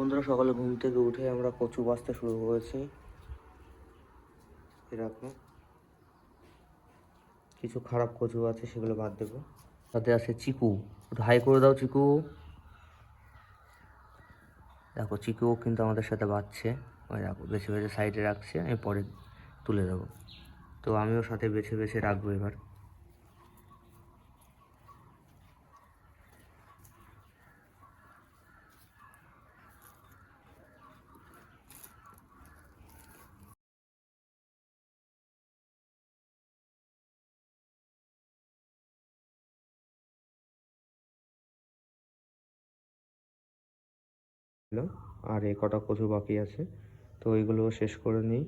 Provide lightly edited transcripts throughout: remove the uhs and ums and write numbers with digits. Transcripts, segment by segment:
বন্ধুরা, সকালে ঘুম থেকে উঠে আমরা কচু বাছতে শুরু করেছি। এরকম কিছু খারাপ কচু আছে, সেগুলো বাদ দেবো। সাথে আছে চিকু। একটু হাই করে দাও চিকু। দেখো চিকুও কিন্তু আমাদের সাথে বাছছে। ওই দেখো বেছে বেছে সাইডে রাখছে, আমি পরে তুলে দেবো। তো আমিও সাথে বেছে বেছে রাখবো এবার। আর এই কটা কচু বাকি আছে, তো ওইগুলো শেষ করে নিই।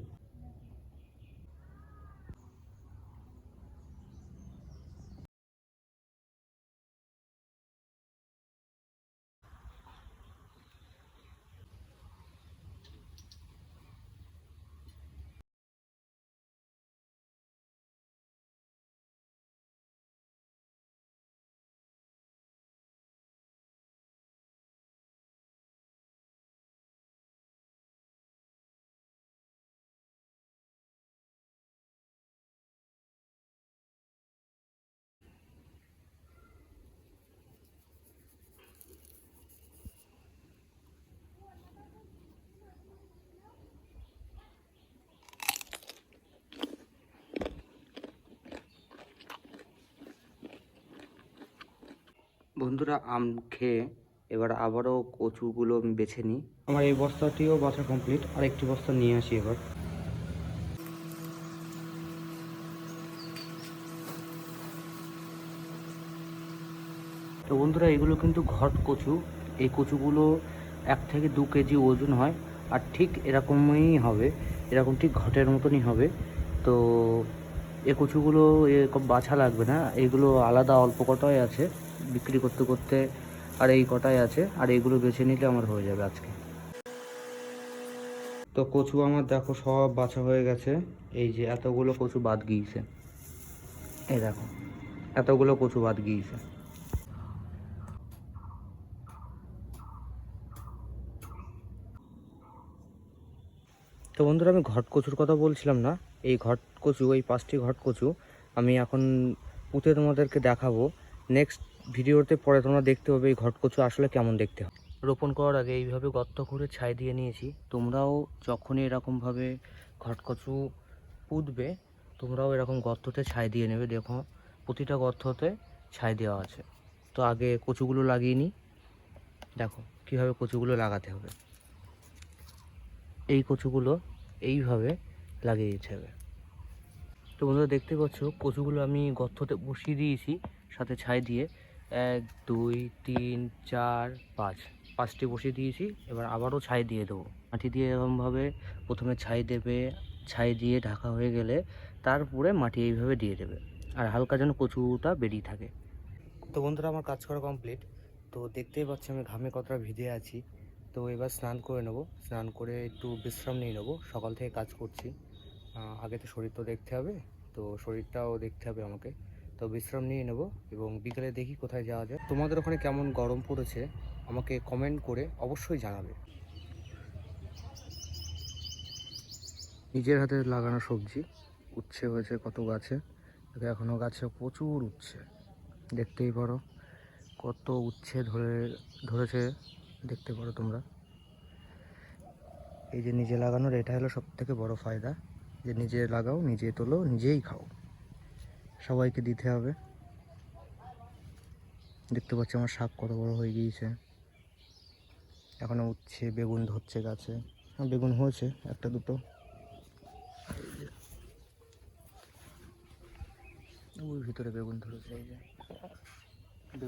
বন্ধুরা, আম খেয়ে এবার আবারও কচুগুলো আমি বেছে নিই। আমার এই বস্তাটিও বাছা কমপ্লিট, আর একটি বস্তা নিয়ে আসি এবার। তো বন্ধুরা, এগুলো কিন্তু ঘট কচু। এই কচুগুলো 1 থেকে 2 কেজি ওজন হয়, আর ঠিক এরকমই হবে, এরকম ঠিক ঘটের মতনই হবে। তো এই কচুগুলো এরকম বাছা লাগবে না, এইগুলো আলাদা অল্প কটাই আছে বিক্রি করতে করতে, আর এই কটাই আছে, আর এইগুলো বেছে নিলে আমার হয়ে যাবে আজকে। তো কচু আমার দেখো সব বাছা হয়ে গেছে। এই যে এতগুলো কচু বাদ গিয়েছে, এই দেখো এতগুলো কচু বাদ গিয়েছে। তো বন্ধুরা, আমি ঘট কচুর কথা বলছিলাম না। এই ঘট কচু, এই 5টি ঘট কচু আমি এখন পুঁতে তোমাদেরকে দেখাবো নেক্সট ভিডিওতে। পরে তোমরা দেখতে হবে এই ঘট কচু আসলে কেমন দেখতে হয়। রোপণ করার আগে এইভাবে গর্ত করে ছাই দিয়ে নিয়েছি। তোমরাও যখনই এরকমভাবে ঘট কচু পুঁতবে, তোমরাও এরকম গর্ততে ছাই দিয়ে নেবে। দেখো প্রতিটা গর্ততে ছাই দেওয়া আছে। তো আগে কচুগুলো লাগিয়ে নিই। দেখো কীভাবে কচুগুলো লাগাতে হবে। এই কচুগুলো এইভাবে লাগিয়ে দিতে হবে। তো বন্ধুরা, দেখতে পাচ্ছ কচুগুলো আমি গর্ততে বসিয়ে দিয়েছি সাথে ছাই দিয়ে। 1 2 3 4 5, 5টি বসিয়ে দিয়েছি। এবার আবারও ছাই দিয়ে দেবো। মাটি দিয়ে এরকমভাবে প্রথমে ছাই দেবে, ছাই দিয়ে ঢাকা হয়ে গেলে তারপরে মাটি এইভাবে দিয়ে দেবে, আর হালকা যেন কচুটা বেরিয়ে থাকে। তো বন্ধুরা, আমার কাজ করা কমপ্লিট। তো দেখতেই পাচ্ছি আমি ঘামে কতটা ভিজে আছি। তো এবার স্নান করে নেব। স্নান করে একটু বিশ্রাম নিয়ে নেব। সকাল থেকে কাজ করছি, আগে তো শরীর তো দেখতে হবে, তো শরীরটাও দেখতে হবে আমাকে। তো বিশ্রাম নিয়ে নেব এবং বিকেলে দেখি কোথায় যাওয়া যায়। তোমাদের ওখানে কেমন গরম পড়েছে আমাকে কমেন্ট করে অবশ্যই জানাবে। নিজের হাতে লাগানো সবজি, উচ্ছে হয়েছে কত গাছে। এখনও গাছে প্রচুর উচ্ছে, দেখতেই পারো কত উচ্ছে ধরেছে, দেখতে পারো তোমরা। এই যে নিজে লাগানোর এটা হলো সব থেকে বড় ফায়দা, যে নিজে লাগাও, নিজে তোলো, নিজেই খাও, সবাইকে দিতে হবে। দেখতে পাচ্ছি আমার শাক কত বড় হয়ে গিয়েছে। এখনো উচ্ছে, বেগুন ধরছে গাছে। বেগুন হয়েছে 1 2। ওই ভিতরে বেগুন ধরেছে, এই যে